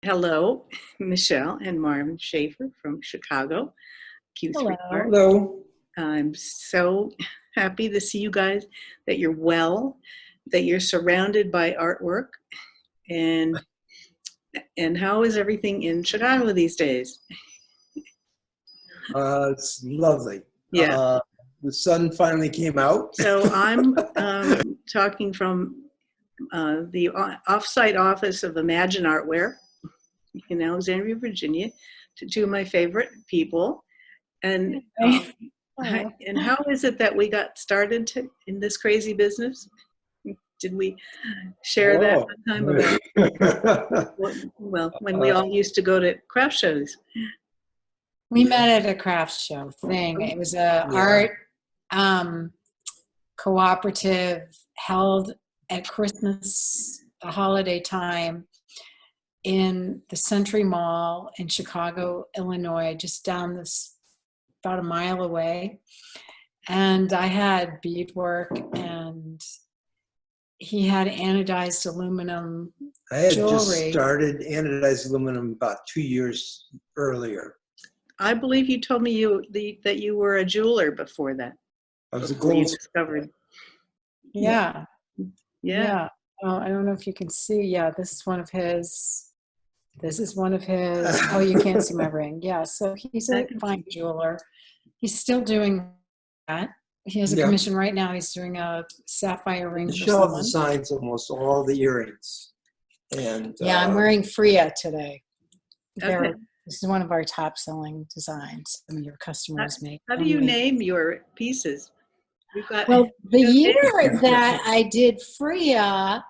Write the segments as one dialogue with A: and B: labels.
A: Hello, Michelle and Marvin Shafer from Chicago, Q3 Art.
B: Hello.
C: Hello.
A: I'm so happy to see you guys, that you're well, that you're surrounded by artwork, and and how is everything in Chicago these days?
C: It's lovely.
A: Yeah.
C: The sun finally came out.
A: So I'm talking from the offsite office of Imagine Artwear in Alexandria, Virginia, to two of my favorite people. And and how is it that we got started in this crazy business? Did we share that
C: Oh.
A: one time about, well, when we all used to go to craft shows?
B: We met at a craft show thing. It was a art cooperative held at Christmas, the holiday time, in the Century Mall in Chicago, Illinois, just down this, about a mile away. And I had beadwork, and he had anodized aluminum
C: I had
B: jewelry.
C: just started anodized aluminum about 2 years earlier.
A: I believe you told me that you were a jeweler before that.
C: I was a
A: Before you
C: gold.
A: discovered.
B: Yeah.
A: Yeah.
B: Oh, I don't know if you can see. Yeah, this is one of his. This is one of his. Oh, you can't see my ring. Yeah, so he's a fine jeweler. He's still doing that. He has a commission right now. He's doing a sapphire ring for
C: Michelle
B: someone.
C: designs almost all the earrings. And
B: Yeah, I'm wearing Freya today.
A: Okay.
B: This is one of our top-selling designs. Some of your customers make.
A: How do you name your pieces?
B: Well, the year that I did Freya,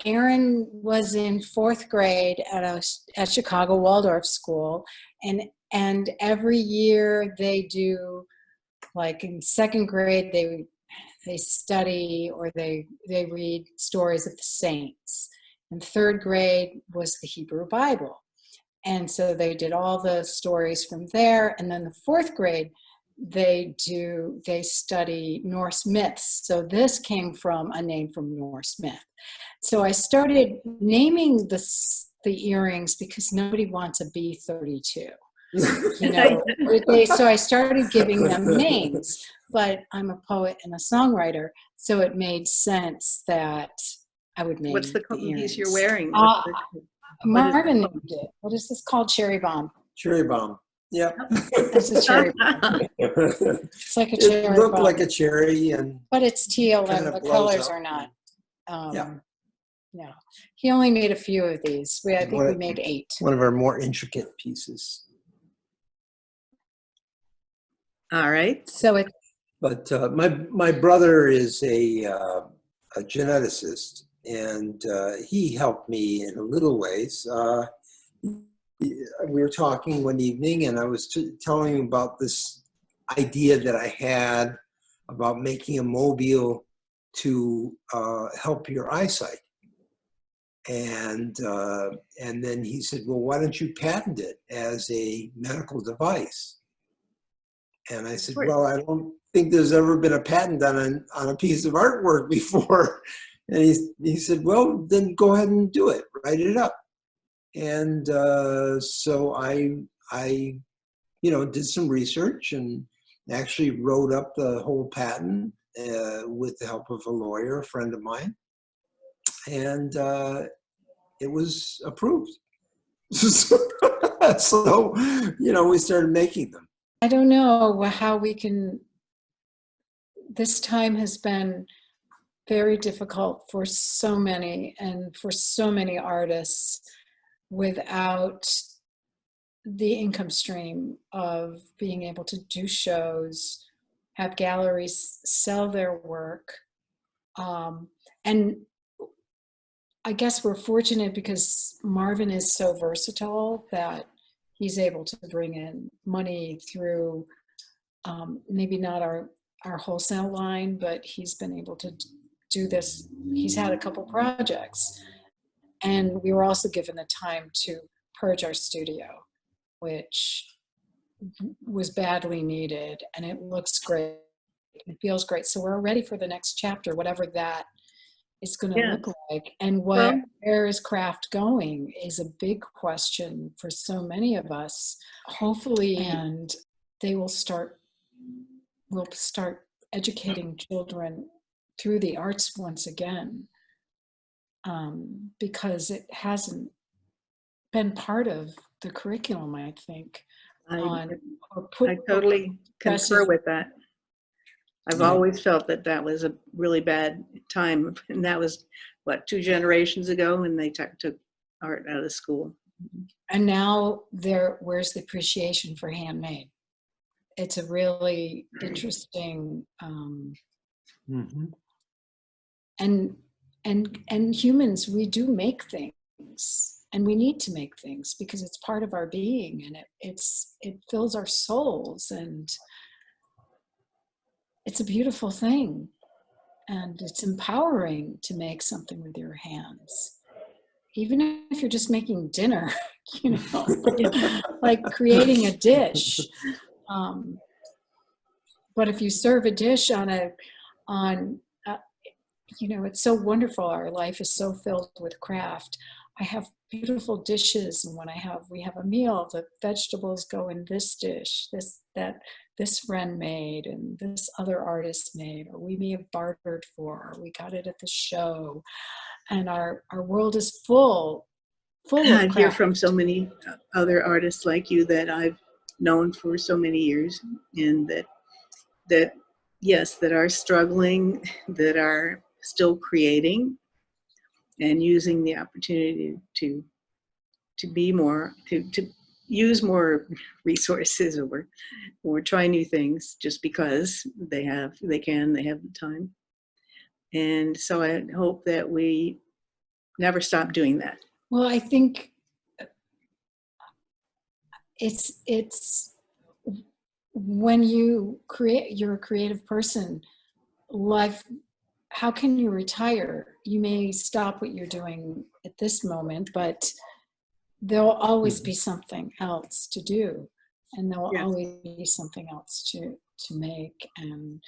B: Aaron was in 4th grade at Chicago Waldorf School, and every year they do, like in 2nd grade they study or they read stories of the saints. And 3rd grade was the Hebrew Bible. And so they did all the stories from there. And then the 4th grade, they study Norse myths. So this came from a name from Norse myth. So I started naming the earrings because nobody wants a B32. You know, so I started giving them names. But I'm a poet and a songwriter, so it made sense that I would name.
A: What's the piece you're wearing?
B: Marvin named it. What is this called? Cherry Bomb.
C: Cherry Bomb. Yep.
B: It's a cherry bomb. It's like a cherry bomb.
C: It looked like a cherry,
B: but it's teal, and the colors are not. No, he only made a few of these. I think we made 8.
C: One of our more intricate pieces.
A: All right.
B: So it.
C: But my brother is a geneticist, and he helped me in a little ways. We were talking one evening, and I was telling him about this idea that I had about making a mobile to help your eyesight. And then he said, well, why don't you patent it as a medical device? And I said, well, I don't think there's ever been a patent on a piece of artwork before. And he said, well, then go ahead and do it, write it up. And so I did some research and actually wrote up the whole patent with the help of a lawyer, a friend of mine. And it was approved. So, we started making them.
B: I don't know how we can. This time has been very difficult for so many artists without the income stream of being able to do shows, have galleries sell their work. And I guess we're fortunate because Marvin is so versatile that he's able to bring in money through maybe not our wholesale line, but he's been able to do this. He's had a couple projects. And we were also given the time to purge our studio, which was badly needed, and it looks great. It feels great. So we're ready for the next chapter, whatever that is going to
A: Yeah.
B: look like, and
A: Well,
B: where is craft going is a big question for so many of us. Hopefully, and they will start educating children through the arts once again, because it hasn't been part of the curriculum, I think.
A: I
B: Or put
A: I totally concur
B: aggressive-
A: with that. I've always felt that that was a really bad time, and that was what, 2 generations ago when they took art out of school.
B: And now where's the appreciation for handmade? It's a really interesting,
C: Mhm.
B: and humans, we do make things, and we need to make things because it's part of our being, and it fills our souls, and it's a beautiful thing, and it's empowering to make something with your hands, even if you're just making dinner, you know, like creating a dish. But if you serve a dish you know, it's so wonderful. Our life is so filled with craft. I have beautiful dishes, and when we have a meal, the vegetables go in this dish, this friend made, and this other artist made, or we may have bartered for, or we got it at the show, and our world is full of
A: I hear
B: craft.
A: from so many other artists like you that I've known for so many years, and that yes, that are struggling, that are still creating and using the opportunity to be more, to use more resources, or try new things just because they have the time. And so I hope that we never stop doing that.
B: Well, I think it's when you're a creative person, life, how can you retire? You may stop what you're doing at this moment, but there'll always be something else to do, and there'll
A: Yes.
B: always be something else to make. And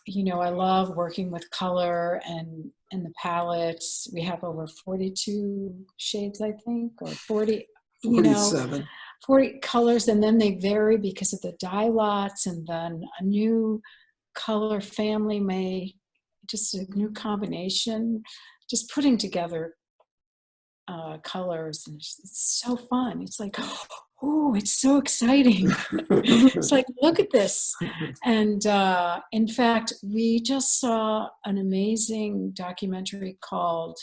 B: you know, I love working with color and the palettes. We have over 42 shades, I think, or 40, you know,
C: 47.
B: 40 colors, and then they vary because of the dye lots, and then a new color family just a new combination, just putting together colors, and it's so fun. It's like, oh, it's so exciting. It's like, look at this. And in fact, we just saw an amazing documentary called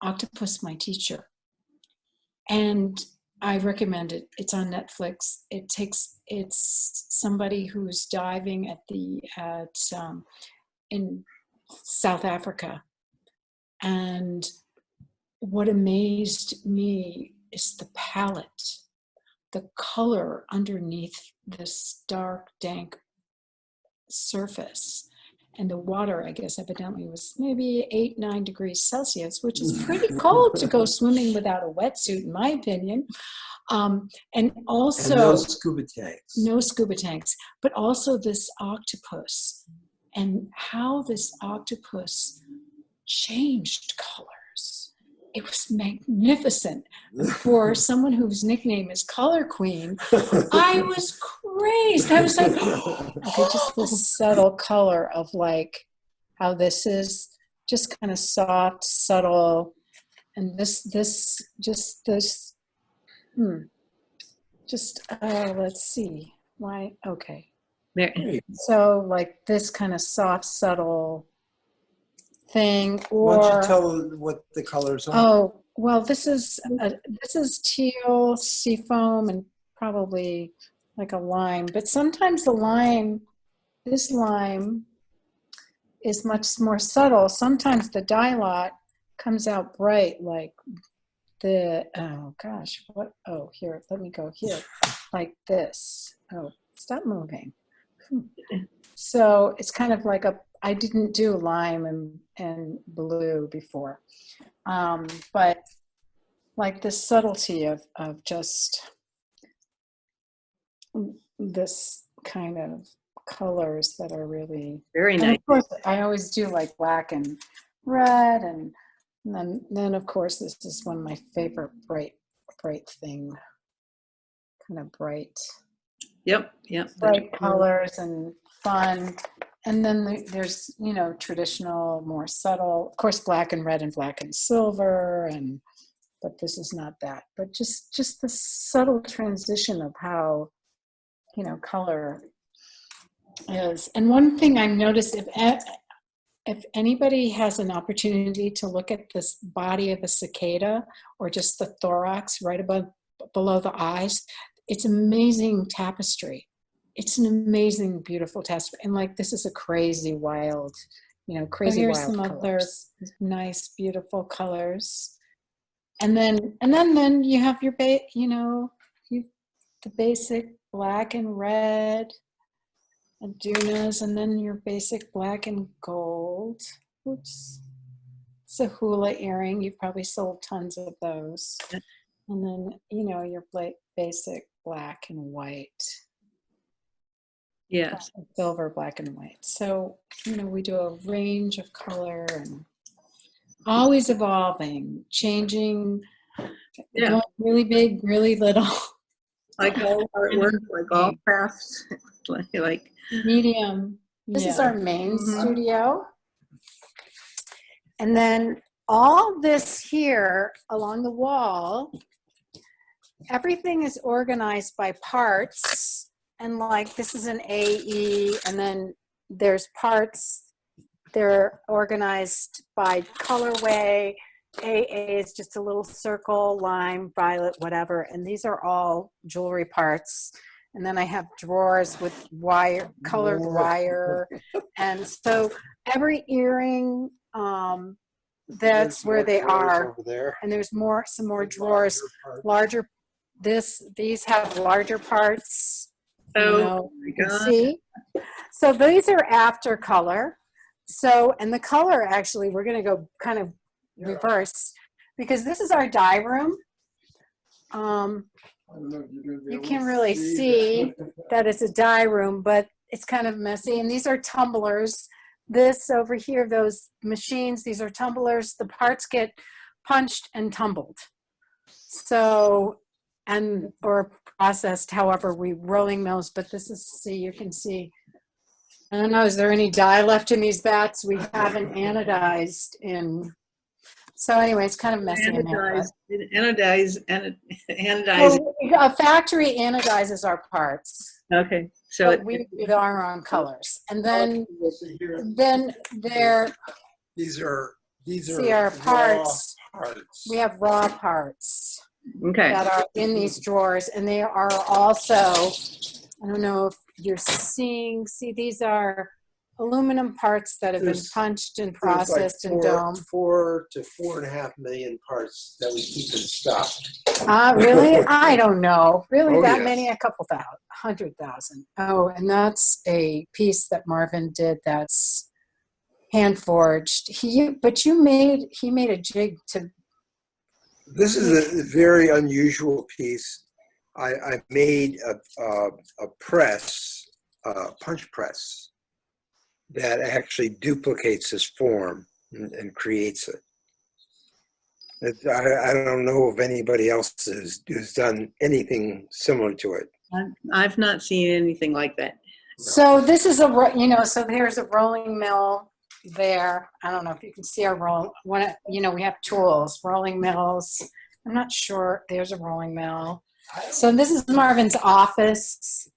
B: Octopus, My Teacher. And I recommend it. It's on Netflix. It's somebody who's diving in South Africa. And what amazed me is the palette, the color underneath this dark, dank surface. And the water, I guess, evidently was maybe 8-9 degrees Celsius, which is pretty cold to go swimming without a wetsuit, in my opinion. And also,
C: and no scuba tanks.
B: No scuba tanks, but also this octopus, and how this octopus changed colors. It was magnificent. For someone whose nickname is Color Queen, I was crazed. I was like, okay, just this subtle color of like how this is just kind of soft, subtle, and let's see. Why? Okay.
A: There.
B: So like this kind of soft, subtle thing,
C: Why don't
B: or
C: you tell what the colors are?
B: oh, well, this is teal, seafoam, and probably like a lime. But sometimes this lime is much more subtle. Sometimes the dye lot comes out bright, like oh gosh, what? Oh, here, let me go here, like this. Oh, stop moving. So it's kind of like I didn't do lime and blue before. But like the subtlety of just this kind of colors that are really
A: Very
B: and
A: nice.
B: of course I always do like black and red, and then of course this is one of my favorite bright thing, kind of bright
A: Yep, yep.
B: bright colors and fun. And then there's, you know, traditional, more subtle, of course, black and red and black and silver, and but this is not that. But just the subtle transition of how, you know, color is. And one thing I noticed, if anybody has an opportunity to look at this body of a cicada or just the thorax right below the eyes, it's amazing tapestry. It's an amazing, beautiful tapestry. And like, this is a crazy wild, you know, crazy wild. Here's some other nice, beautiful colors. And then you have your, you know, the basic black and red adunas, and then your basic black and gold. Oops. It's a hula earring. You've probably sold tons of those. And then, you know, your basic black and white.
A: Yes.
B: Silver, black and white. So, you know, we do a range of color and always evolving, changing, going really big, really little.
A: Like all artwork, like all crafts, like
B: medium. This is our main studio. And then all this here along the wall, everything is organized by parts. And like, this is an AE, and then there's parts. They're organized by colorway. AA is just a little circle, lime, violet, whatever. And these are all jewelry parts. And then I have drawers with wire, colored wire. And so every earring, that's where they are. Over there. And there's some more drawers, larger. These have larger parts.
A: Oh,
B: you know, you can see. So these are after color. So, and the color actually, we're going to go kind of reverse, because this is our dye room. You can really see that it's a dye room, but it's kind of messy. And these are tumblers. This over here, those machines, these are tumblers. The parts get punched and tumbled. So, or processed, however, we rolling mills, but this is, see, you can see. I don't know, is there any dye left in these vats? We haven't anodized in. So anyway, it's kind of messy in there.
A: Anodize.
B: So a factory anodizes our parts.
A: Okay, so
B: we do our own colors, and then there.
C: These are
B: see our parts. We have raw parts.
A: Okay.
B: That are in these drawers, and they are also, I don't know if you're seeing, see, these are aluminum parts that have been punched and processed and domed.
C: 4 to 4.5 million parts that we keep in stock.
B: Really? I don't know. Really,
C: oh,
B: that
C: yes.
B: many? A couple thousand, 100,000. Oh, and that's a piece that Marvin did. That's hand forged. He made a jig to.
C: This is a very unusual piece. I made a press, punch press, that actually duplicates this form and creates it. I don't know if anybody else has done anything similar to it.
A: I've not seen anything like that.
B: So this is so there's a rolling mill there. I don't know if you can see our we have tools, rolling mills. I'm not sure. There's a rolling mill. So this is Marvin's office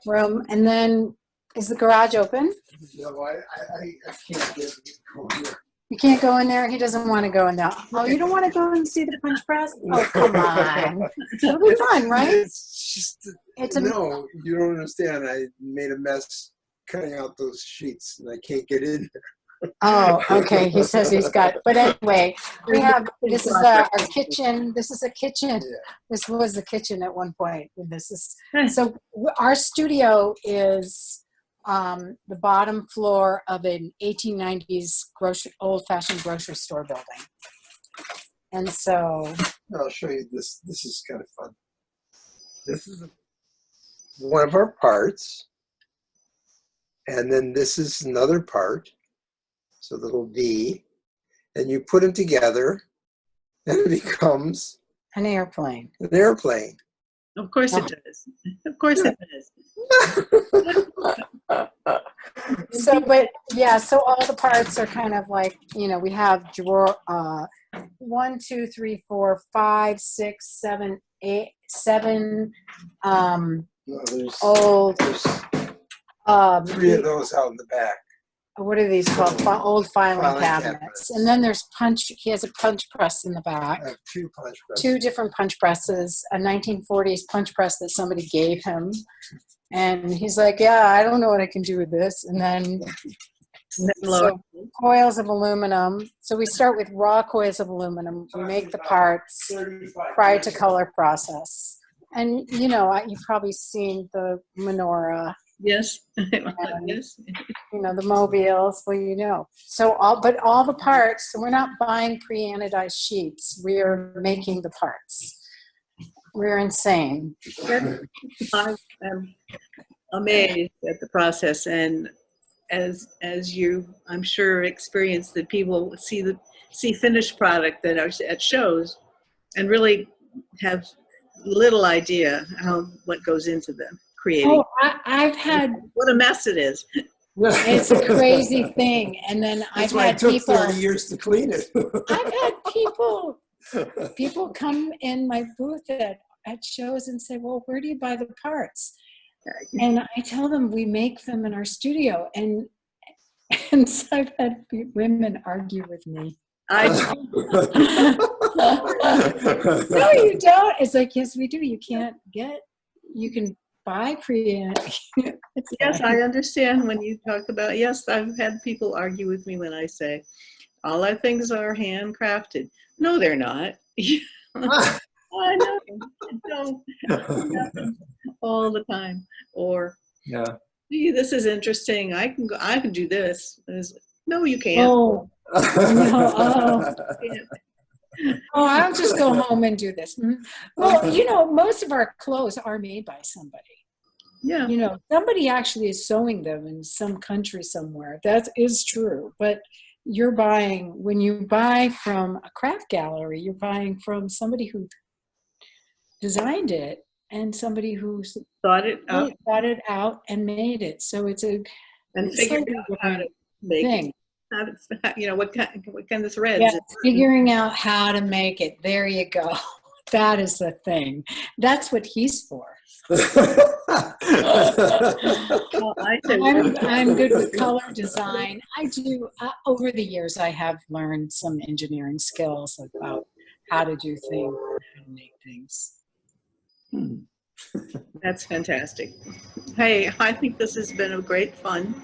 B: room. And then is the garage open?
C: No, I can't get here.
B: You can't go in there? He doesn't want to go in there. Oh, you don't want to go and see the punch press? Oh, come on. It'll be fun, right?
C: It's just, no, you don't understand. I made a mess cutting out those sheets, and I can't get in there.
B: Oh, okay. He says he's got, but anyway, this is our kitchen. This is a kitchen. Yeah. This was the kitchen at one point. So our studio is the bottom floor of an 1890s old-fashioned grocery store building. And so
C: I'll show you this. This is kind of fun. This is one of our parts. And then this is another part. So little V. And you put them together and it becomes
B: An airplane.
C: an airplane.
A: Of course it does. Of course it does.
B: So, but yeah, so all the parts are kind of like, you know, we have drawer, 1, 2, 3, 4, 5, 6, 7, 8, 7,
C: No, there's
B: old,
C: 3 of those out in the back.
B: what are these called? Old filing
C: Filing
B: cabinets.
C: cabinets.
B: And then there's he has a punch press in the back.
C: I have 2 punch presses.
B: 2 different punch presses, a 1940s punch press that somebody gave him. And he's like, yeah, I don't know what I can do with this. And then so coils of aluminum. So we start with raw coils of aluminum. We make the parts prior to color process. And, you know, you've probably seen the menorah.
A: Yes. Yes.
B: You know, the mobiles, well, you know. So all the parts, we're not buying pre-anodized sheets. We are making the parts. We're insane.
A: I'm amazed at the process, and as you, I'm sure, experience that people see finished product that are at shows and really have little idea what goes into them creating.
B: Oh, I've had,
A: What a mess it is.
B: it's a crazy thing. And then
C: That's
B: I've
C: why
B: had
C: it took
B: people,
C: 30 years to clean it.
B: I've had people come in my booth at shows and say, well, where do you buy the parts? And I tell them we make them in our studio. And so I've had women argue with me. No, you don't. It's like, yes, we do. You can buy
A: Yes, I understand when you talk about, yes, I've had people argue with me when I say, all our things are handcrafted. No, they're not. I know. No, all the time. Or,
C: Yeah.
A: gee, this is interesting. I can do this. No, you can't.
B: Oh, no, I'll just go home and do this. Well, you know, most of our clothes are made by somebody.
A: Yeah.
B: You know, somebody actually is sewing them in some country somewhere. That is true. But when you buy from a craft gallery, you're buying from somebody who designed it and somebody who
A: Thought it
B: out and made it. So it's
A: and figured out how to make
B: thing.
A: it. What kind of threads.
B: Yeah, figuring out how to make it. There you go. That is the thing. That's what he's for.
A: Well,
B: I'm good with color design. I do. Over the years, I have learned some engineering skills about how to do things, how to make things.
A: That's fantastic. Hey, I think this has been a great fun.